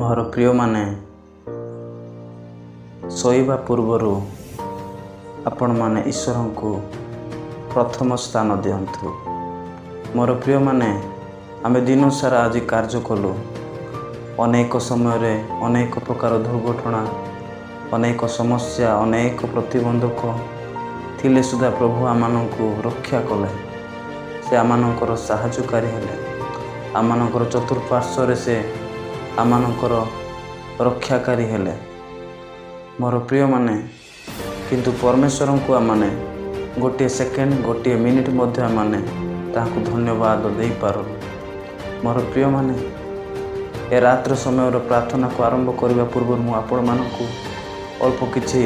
ମୋର ପ୍ରିୟମାନେ, ଶୋଇବା ପୂର୍ବରୁ ଆପଣମାନେ ଈଶ୍ୱରଙ୍କୁ ପ୍ରଥମ ସ୍ଥାନ ଦିଅନ୍ତୁ। ମୋର ପ୍ରିୟମାନେ, ଆମେ ଦିନସାରା ଆଜି କାର୍ଯ୍ୟ କଲୁ। ଅନେକ ସମୟରେ ଅନେକ ପ୍ରକାର ଦୁର୍ଘଟଣା, ଅନେକ ସମସ୍ୟା, ଅନେକ ପ୍ରତିବନ୍ଧକ ଥିଲେ ସୁଦ୍ଧା ପ୍ରଭୁ ଆମମାନଙ୍କୁ ରକ୍ଷା କଲେ। ସେ ଆମମାନଙ୍କର ସାହାଯ୍ୟକାରୀ ହେଲେ। ଆମମାନଙ୍କର ଚତୁଃପାର୍ଶ୍ୱରେ ସେ ଆମମାନଙ୍କର ରକ୍ଷାକାରୀ ହେଲେ। ମୋର ପ୍ରିୟମାନେ, କିନ୍ତୁ ପରମେଶ୍ୱରଙ୍କୁ ଆମମାନେ ଗୋଟିଏ ସେକେଣ୍ଡ, ଗୋଟିଏ ମିନିଟ୍ ମଧ୍ୟ ଆମମାନେ ତାହାକୁ ଧନ୍ୟବାଦ ଦେଇପାରୁନୁ। ମୋର ପ୍ରିୟମାନେ, ଏ ରାତ୍ର ସମୟର ପ୍ରାର୍ଥନାକୁ ଆରମ୍ଭ କରିବା ପୂର୍ବରୁ ମୁଁ ଆପଣମାନଙ୍କୁ ଅଳ୍ପ କିଛି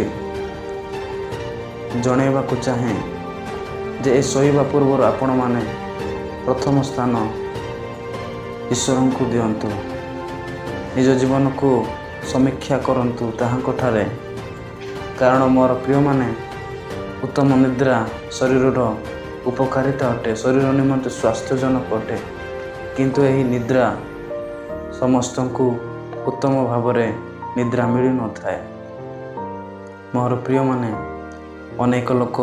ଜଣାଇବାକୁ ଚାହେଁ ଯେ ଏ ଶୋଇବା ପୂର୍ବରୁ ଆପଣମାନେ ପ୍ରଥମ ସ୍ଥାନ ଈଶ୍ୱରଙ୍କୁ ଦିଅନ୍ତୁ। ନିଜ ଜୀବନକୁ ସମୀକ୍ଷା କରନ୍ତୁ ତାହାଙ୍କଠାରେ। କାରଣ ମୋର ପ୍ରିୟମାନେ, ଉତ୍ତମ ନିଦ୍ରା ଶରୀରର ଉପକାରିତା ଅଟେ, ଶରୀର ନିମନ୍ତେ ସ୍ୱାସ୍ଥ୍ୟଜନକ ଅଟେ। କିନ୍ତୁ ଏହି ନିଦ୍ରା ସମସ୍ତଙ୍କୁ ଉତ୍ତମ ଭାବରେ ନିଦ୍ରା ମିଳିନଥାଏ। ମୋର ପ୍ରିୟମାନେ, ଅନେକ ଲୋକ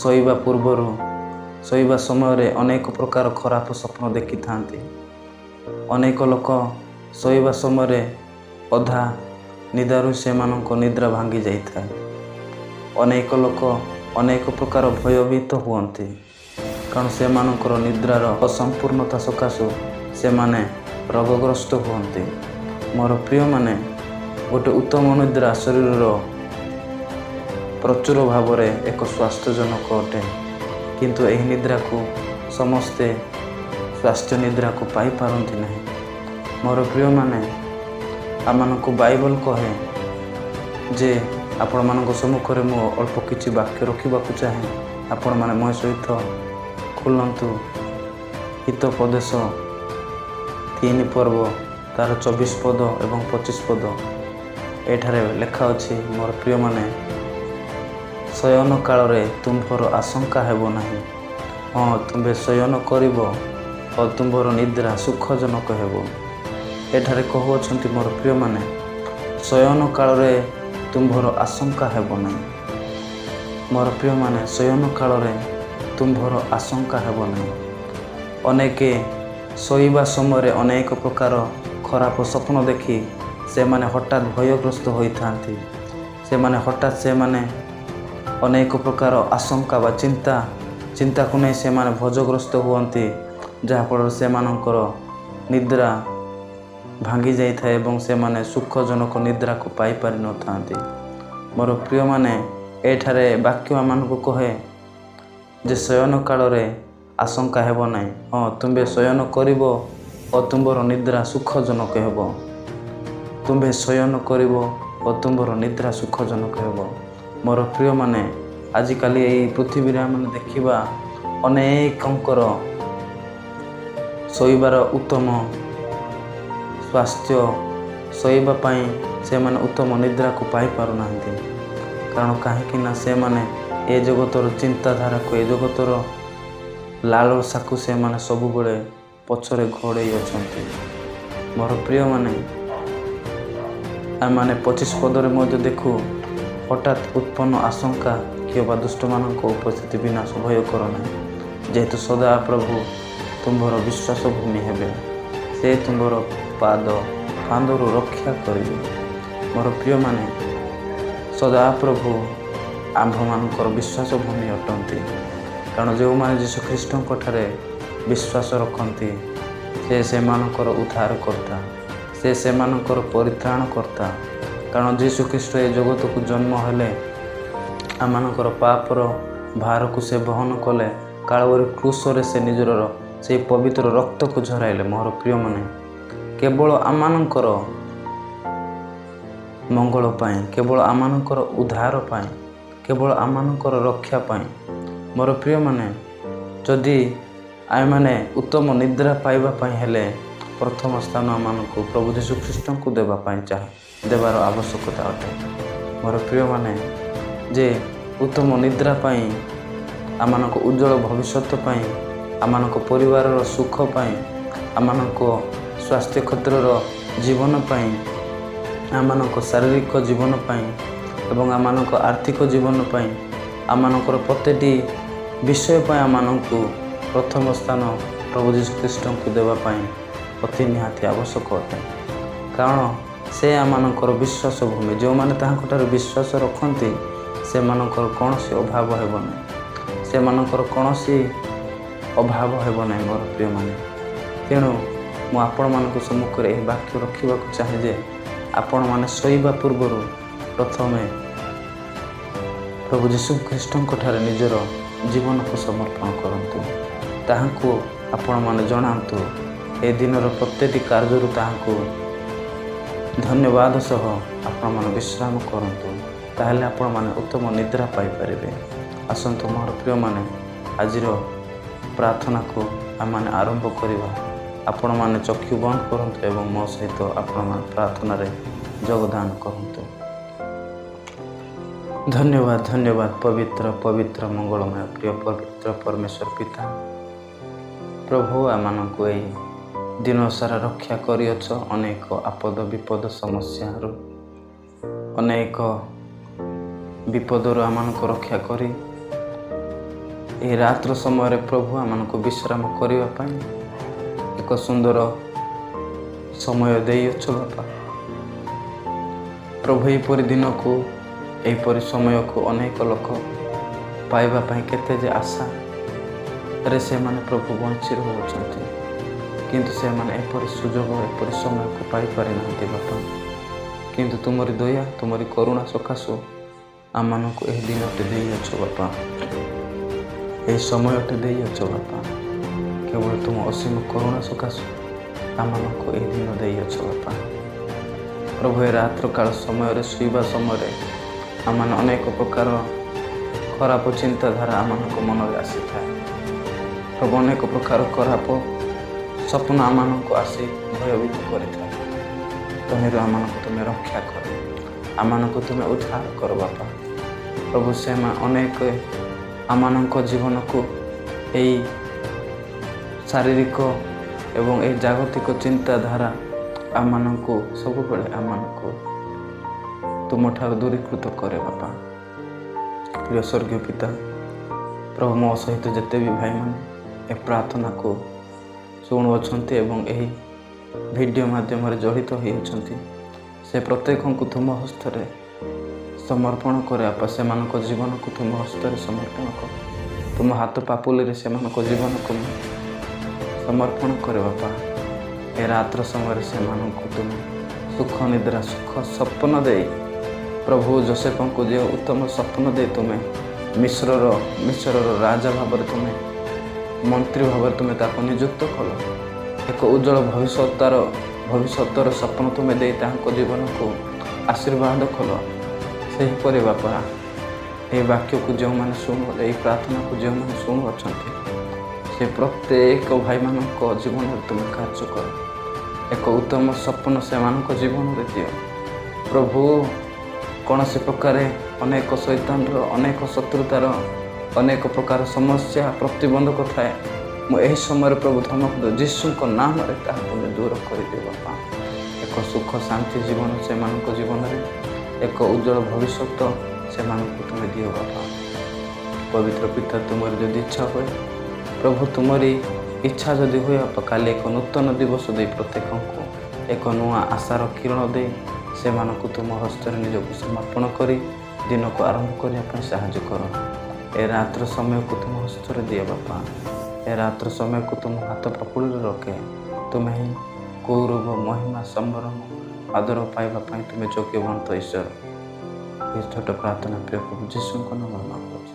ଶୋଇବା ପୂର୍ବରୁ, ଶୋଇବା ସମୟରେ ଅନେକ ପ୍ରକାର ଖରାପ ସ୍ୱପ୍ନ ଦେଖିଥାନ୍ତି। ଅନେକ ଲୋକ ଶୋଇବା ସମୟରେ ଅଧା ନିଦାରୁ ସେମାନଙ୍କ ନିଦ୍ରା ଭାଙ୍ଗି ଯାଇଥାଏ। ଅନେକ ଲୋକ ଅନେକ ପ୍ରକାର ଭୟଭୀତ ହୁଅନ୍ତି, କାରଣ ସେମାନଙ୍କର ନିଦ୍ରାର ଅସମ୍ପୂର୍ଣ୍ଣତା ସକାଶୁ ସେମାନେ ରୋଗଗ୍ରସ୍ତ ହୁଅନ୍ତି। ମୋର ପ୍ରିୟମାନେ, ଗୋଟେ ଉତ୍ତମ ନିଦ୍ରା ଶରୀରର ପ୍ରଚୁର ଭାବରେ ଏକ ସ୍ୱାସ୍ଥ୍ୟଜନକ ଅଟେ। କିନ୍ତୁ ଏହି ନିଦ୍ରାକୁ ସମସ୍ତେ ସ୍ୱାସ୍ଥ୍ୟ ନିଦ୍ରାକୁ ପାଇପାରନ୍ତି ନାହିଁ। ମୋର ପ୍ରିୟମାନେ, ଆମମାନଙ୍କୁ ବାଇବଲ କହେ ଯେ ଆପଣମାନଙ୍କ ସମ୍ମୁଖରେ ମୁଁ ଅଳ୍ପ କିଛି ବାକ୍ୟ ରଖିବାକୁ ଚାହେଁ। ଆପଣମାନେ ମୋ ସହିତ ଖୋଲନ୍ତୁ ହିତୋପଦେଶ 3 ପର୍ବ, ତାର 24 ପଦ ଏବଂ 25 ପଦ। ଏଠାରେ ଲେଖା ଅଛି, ମୋର ପ୍ରିୟମାନେ, ଶୟନ କାଳରେ ତୁମ୍ଭର ଆଶଙ୍କା ହେବ ନାହିଁ। ହଁ, ତୁମ୍ଭେ ଶୟନ କରିବ ଓ ତୁମ୍ଭର ନିଦ୍ରା ସୁଖଜନକ ହେବ। ଏଠାରେ କହୁଅଛନ୍ତି ମୋର ପ୍ରିୟମାନେ, ଶୟନ କାଳରେ ତୁମ୍ଭର ଆଶଙ୍କା ହେବ ନାହିଁ। ମୋର ପ୍ରିୟମାନେ, ଶୟନ କାଳରେ ତୁମ୍ଭର ଆଶଙ୍କା ହେବ ନାହିଁ। ଅନେକ ଶୋଇବା ସମୟରେ ଅନେକ ପ୍ରକାର ଖରାପ ସ୍ୱପ୍ନ ଦେଖି ସେମାନେ ହଠାତ୍ ଭୟଗ୍ରସ୍ତ ହୋଇଥାନ୍ତି। ସେମାନେ ଅନେକ ପ୍ରକାର ଆଶଙ୍କା ବା ଚିନ୍ତାକୁ ନେଇ ସେମାନେ ଭୋଜଗ୍ରସ୍ତ ହୁଅନ୍ତି, ଯାହାଫଳରେ ସେମାନଙ୍କର ନିଦ୍ରା ଭାଙ୍ଗି ଯାଇଥାଏ ଏବଂ ସେମାନେ ସୁଖଜନକ ନିଦ୍ରାକୁ ପାଇପାରିନଥାନ୍ତି। ମୋର ପ୍ରିୟମାନେ, ଏଠାରେ ବାକ୍ୟ ଆମମାନଙ୍କୁ କହେ ଯେ ଶୟନ କାଳରେ ଆଶଙ୍କା ହେବ ନାହିଁ। ହଁ, ତୁମ୍ଭେ ଶୟନ କରିବ ଓ ତୁମ୍ଭର ନିଦ୍ରା ସୁଖଜନକ ହେବ। ତୁମ୍ଭେ ଶୟନ କରିବ ଓ ତୁମ୍ଭର ନିଦ୍ରା ସୁଖଜନକ ହେବ। ମୋର ପ୍ରିୟମାନେ, ଆଜିକାଲି ଏହି ପୃଥିବୀରେ ଆମେ ଦେଖିବା ଅନେକଙ୍କର ଶୋଇବାର ଉତ୍ତମ ସ୍ୱାସ୍ଥ୍ୟ, ଶୋଇବା ପାଇଁ ସେମାନେ ଉତ୍ତମ ନିଦ୍ରାକୁ ପାଇପାରୁନାହାନ୍ତି। କାରଣ କାହିଁକି ନା ସେମାନେ ଏ ଜଗତର ଚିନ୍ତାଧାରାକୁ, ଏ ଜଗତର ଲାଳସାକୁ ସେମାନେ ସବୁବେଳେ ପଛରେ ଘୋଡ଼େଇ ଅଛନ୍ତି। ମୋର ପ୍ରିୟମାନେ, ଆମେମାନେ 25 ପଦରେ ମଧ୍ୟ ଦେଖୁ, ହଠାତ୍ ଉତ୍ପନ୍ନ ଆଶଙ୍କା କିମ୍ବା ଦୁଷ୍ଟମାନଙ୍କ ଉପସ୍ଥିତି ବିନାଶ ଭୟ କର ନାହିଁ, ଯେହେତୁ ସଦା ପ୍ରଭୁ ତୁମ୍ଭର ବିଶ୍ୱାସ ଭୂମି ହେବେ। ସେ ତୁମ୍ଭର ପାଦ ଫାନ୍ଦରୁ ରକ୍ଷା କରିବେ। ମୋର ପ୍ରିୟମାନେ, ସଦାପ୍ରଭୁ ଆମ୍ଭମାନଙ୍କର ବିଶ୍ୱାସ ଭୂମି ଅଟନ୍ତି। କାରଣ ଯେଉଁମାନେ ଯୀଶୁଖ୍ରୀଷ୍ଟଙ୍କ ଠାରେ ବିଶ୍ୱାସ ରଖନ୍ତି, ସେ ସେମାନଙ୍କର ଉଦ୍ଧାରକର୍ତ୍ତା, ସେ ସେମାନଙ୍କର ପରିତ୍ରାଣକର୍ତ୍ତା। କାରଣ ଯୀଶୁଖ୍ରୀଷ୍ଟ ଏ ଜଗତକୁ ଜନ୍ମ ହେଲେ, ଆମମାନଙ୍କର ପାପର ଭାରକୁ ସେ ବହନ କଲେ, କାଳବରୀ କ୍ରୁଶରେ ସେ ନିଜର ସେହି ପବିତ୍ର ରକ୍ତକୁ ଝରାଇଲେ। ମୋର ପ୍ରିୟମାନେ, କେବଳ ଆମମାନଙ୍କର ମଙ୍ଗଳ ପାଇଁ, କେବଳ ଆମମାନଙ୍କର ଉଦ୍ଧାର ପାଇଁ, କେବଳ ଆମମାନଙ୍କର ରକ୍ଷା ପାଇଁ। ମୋର ପ୍ରିୟମାନେ, ଯଦି ଆମେମାନେ ଉତ୍ତମ ନିଦ୍ରା ପାଇବା ପାଇଁ ହେଲେ ପ୍ରଥମ ସ୍ଥାନ ଆମମାନଙ୍କୁ ପ୍ରଭୁ ଯୀଶୁଖ୍ରୀଷ୍ଟଙ୍କୁ ଦେବାର ଆବଶ୍ୟକତା ଅଟେ। ମୋର ପ୍ରିୟମାନେ, ଯେ ଉତ୍ତମ ନିଦ୍ରା ପାଇଁ, ଆମମାନଙ୍କ ଉଜ୍ଜଳ ଭବିଷ୍ୟତ ପାଇଁ, ଆମମାନଙ୍କ ପରିବାରର ସୁଖ ପାଇଁ, ଆମମାନଙ୍କ ସ୍ୱାସ୍ଥ୍ୟ କ୍ଷେତ୍ରର ଜୀବନ ପାଇଁ ଆମମାନଙ୍କ ଶାରୀରିକ ଜୀବନ ପାଇଁ ଏବଂ ଆମମାନଙ୍କ ଆର୍ଥିକ ଜୀବନ ପାଇଁ ଆମମାନଙ୍କର ପ୍ରତିଟି ବିଷୟ ପାଇଁ ଆମମାନଙ୍କୁ ପ୍ରଥମ ସ୍ଥାନ ପ୍ରଭୁ ଯୀଶୁଖ୍ରୀଷ୍ଟଙ୍କୁ ଦେବା ପାଇଁ ଅତି ନିହାତି ଆବଶ୍ୟକ ଅଟେ। କାରଣ ସେ ଆମମାନଙ୍କର ବିଶ୍ୱାସ ଭୂମି। ଯେଉଁମାନେ ତାହାଙ୍କଠାରୁ ବିଶ୍ୱାସ ରଖନ୍ତି ସେମାନଙ୍କର କୌଣସି ଅଭାବ ହେବ ନାହିଁ। ସେମାନଙ୍କର କୌଣସି ଅଭାବ ହେବ ନାହିଁ ମୋର ପ୍ରିୟମାନେ। ତେଣୁ ମୁଁ ଆପଣମାନଙ୍କ ସମ୍ମୁଖରେ ଏହି ବାକ୍ୟ ରଖିବାକୁ ଚାହେଁ ଯେ ଆପଣମାନେ ଶୋଇବା ପୂର୍ବରୁ ପ୍ରଥମେ ପ୍ରଭୁ ଯୀଶୁଖ୍ରୀଷ୍ଟଙ୍କଠାରେ ନିଜର ଜୀବନକୁ ସମର୍ପଣ କରନ୍ତୁ। ତାହାଙ୍କୁ ଆପଣମାନେ ଜଣାନ୍ତୁ। ଏ ଦିନର ପ୍ରତିଟି କାର୍ଯ୍ୟରୁ ତାହାଙ୍କୁ ଧନ୍ୟବାଦ ସହ ଆପଣମାନେ ବିଶ୍ରାମ କରନ୍ତୁ। ତାହେଲେ ଆପଣମାନେ ଉତ୍ତମ ନିଦ୍ରା ପାଇପାରିବେ। ଆସନ୍ତୁ ମୋର ପ୍ରିୟମାନେ, ଆଜିର ପ୍ରାର୍ଥନାକୁ ଆମମାନେ ଆରମ୍ଭ କରିବା। ଆପଣମାନେ ଚକ୍ଷୁ ବନ୍ଦ କରନ୍ତୁ ଏବଂ ମୋ ସହିତ ଆପଣମାନେ ପ୍ରାର୍ଥନାରେ ଯୋଗଦାନ କରନ୍ତୁ। ଧନ୍ୟବାଦ ଧନ୍ୟବାଦ ପବିତ୍ର ପବିତ୍ର ମଙ୍ଗଳମୟ ପ୍ରିୟ ପବିତ୍ର ପରମେଶ୍ୱର ପିତା, ପ୍ରଭୁ ଆମମାନଙ୍କୁ ଏହି ଦିନ ସାରା ରକ୍ଷା କରିଅଛ ଅନେକ ଆପଦ ବିପଦ ସମସ୍ୟାରୁ, ଅନେକ ବିପଦରୁ ଆମମାନଙ୍କୁ ରକ୍ଷା କରି ଏହି ରାତ୍ର ସମୟରେ ପ୍ରଭୁ ଆମମାନଙ୍କୁ ବିଶ୍ରାମ କରିବା ପାଇଁ ଏକ ସୁନ୍ଦର ସମୟ ଦେଇଅଛ ବାପା। ପ୍ରଭୁ ଏହିପରି ଦିନକୁ ଏହିପରି ସମୟକୁ ଅନେକ ଲୋକ ପାଇବା ପାଇଁ କେତେ ଯେ ଆଶାରେ ସେମାନେ ପ୍ରଭୁ ବଞ୍ଚି ରହୁଛନ୍ତି, କିନ୍ତୁ ସେମାନେ ଏପରି ସୁଯୋଗ ଏପରି ସମୟକୁ ପାଇପାରିନାହାନ୍ତି ବାପା। କିନ୍ତୁ ତୁମରି ଦୟା ତୁମରି କରୁଣା ସକାଶୁ ଆମମାନଙ୍କୁ ଏହି ଦିନଟି ଦେଇଅଛ ବାପା, ଏହି ସମୟଟି ଦେଇଅଛ ବାପା। କେବଳ ତୁମ ଅସୀମ କରୁଣା ସକାଶୁ ଆମମାନଙ୍କୁ ଏହି ଦିନ ଦେଇଅଛ ବାପା। ପ୍ରଭୁ ଏ ରାତ୍ର କାଳ ସମୟରେ ଶୋଇବା ସମୟରେ ଆମମାନେ ଅନେକ ପ୍ରକାର ଖରାପ ଚିନ୍ତାଧାରା ଆମମାନଙ୍କ ମନରେ ଆସିଥାଏ। ପ୍ରଭୁ ଅନେକ ପ୍ରକାର ଖରାପ ସ୍ୱପ୍ନ ଆମମାନଙ୍କୁ ଆସି ଭୟଭୀତ କରିଥାଏ। ତହିଁରୁ ଆମମାନଙ୍କୁ ତୁମେ ରକ୍ଷା କର, ଆମମାନଙ୍କୁ ତୁମେ ଉଦ୍ଧାର କର ବାପା। ପ୍ରଭୁ ଅନେକ ଆମମାନଙ୍କ ଜୀବନକୁ ଏହି ଶାରୀରିକ ଏବଂ ଏହି ଜାଗତିକ ଚିନ୍ତାଧାରା ଆମମାନଙ୍କୁ ସବୁବେଳେ ଆମମାନଙ୍କୁ ତୁମଠାରୁ ଦୂରୀକୃତ କରେ ବାପା। ପ୍ରିୟ ସ୍ୱର୍ଗୀୟ ପିତା, ପ୍ରଭୁ ମୋ ସହିତ ଯେତେ ବି ଭାଇମାନେ ଏ ପ୍ରାର୍ଥନାକୁ ଶୁଣୁଅଛନ୍ତି ଏବଂ ଏହି ଭିଡ଼ିଓ ମାଧ୍ୟମରେ ଜଡ଼ିତ ହୋଇଅଛନ୍ତି, ସେ ପ୍ରତ୍ୟେକଙ୍କୁ ତୁମ ହସ୍ତରେ ସମର୍ପଣ କରେ ବାପା। ସେମାନଙ୍କ ଜୀବନକୁ ତୁମ ହସ୍ତରେ ସମର୍ପଣ କର। ତୁମ ହାତ ପାପୁଲିରେ ସେମାନଙ୍କ ଜୀବନକୁ ସମର୍ପଣ କରେ ବାପା। ଏ ରାତ୍ର ସମୟରେ ସେମାନଙ୍କୁ ତୁମେ ସୁଖ ନିଦ୍ରା ସୁଖ ସ୍ୱପ୍ନ ଦେଇ, ପ୍ରଭୁ ଯୋସେଫଙ୍କୁ ଯେଉଁ ଉତ୍ତମ ସ୍ୱପ୍ନ ଦେଇ ତୁମେ ମିଶ୍ରର ରାଜା ଭାବରେ ତୁମେ ମନ୍ତ୍ରୀ ଭାବରେ ତୁମେ ତାକୁ ନିଯୁକ୍ତ କଲ, ଏକ ଉଜ୍ଜଳ ଭବିଷ୍ୟତର ସ୍ୱପ୍ନ ତୁମେ ଦେଇ ତାଙ୍କ ଜୀବନକୁ ଆଶୀର୍ବାଦ କଲ। ସେହିପରି ବାପା ଏହି ବାକ୍ୟକୁ ଯେଉଁମାନେ ଏହି ପ୍ରାର୍ଥନାକୁ ଯେଉଁମାନେ ଶୁଣୁଅଛନ୍ତି, ସେ ପ୍ରତ୍ୟେକ ଭାଇମାନଙ୍କ ଜୀବନରେ ତୁମେ କାର୍ଯ୍ୟ କର। ଏକ ଉତ୍ତମ ସ୍ୱପ୍ନ ସେମାନଙ୍କ ଜୀବନରେ ଦିଅ ପ୍ରଭୁ। କୌଣସି ପ୍ରକାରେ ଅନେକ ଶୈତାନର ଅନେକ ଶତ୍ରୁତାର ଅନେକ ପ୍ରକାର ସମସ୍ୟା ପ୍ରତିବନ୍ଧକ ଥାଏ, ମୁଁ ଏହି ସମୟରେ ପ୍ରଭୁ ଧମକ ଦେଉ ଯୀଶୁଙ୍କ ନାମରେ ତାହା ତୁମେ ଦୂର କରିଦିଅ ବାପା। ଏକ ସୁଖ ଶାନ୍ତି ଜୀବନ ସେମାନଙ୍କ ଜୀବନରେ, ଏକ ଉଜ୍ଜଳ ଭବିଷ୍ୟତ ସେମାନଙ୍କୁ ତୁମେ ଦିଅ ବାପା। ପବିତ୍ର ପିତା, ତୁମର ଯଦି ଇଚ୍ଛା ହୁଏ ପ୍ରଭୁ, ତୁମରି ଇଚ୍ଛା ଯଦି ହୁଏ ବାପା, କାଲି ଏକ ନୂତନ ଦିବସ ଦେଇ ପ୍ରତ୍ୟେକଙ୍କୁ ଏକ ନୂଆ ଆଶାର କିରଣ ଦେଇ ସେମାନଙ୍କୁ ତୁମ ହସ୍ତରେ ନିଜକୁ ସମର୍ପଣ କରି ଦିନକୁ ଆରମ୍ଭ କରିବା ପାଇଁ ସାହାଯ୍ୟ କର। ଏ ରାତ୍ର ସମୟକୁ ତୁମ ହସ୍ତରେ ଦିଅ ବାପା। ଏ ରାତ୍ର ସମୟକୁ ତୁମ ହାତ ପାପୁଳିରେ ରଖେ। ତୁମେ ହିଁ ଗୌରବ ମହିମା ସମ୍ଭ୍ରମ ଆଦର ପାଇବା ପାଇଁ ତୁମେ ଯୋଗ୍ୟବନ୍ତ ଈଶ୍ୱର। ଏ ଛୋଟ ପ୍ରାର୍ଥନା ପ୍ରିୟ ପ୍ରଭୁ ଯୀଶୁଙ୍କ ନାମରେ ମାଗୁଅଛି।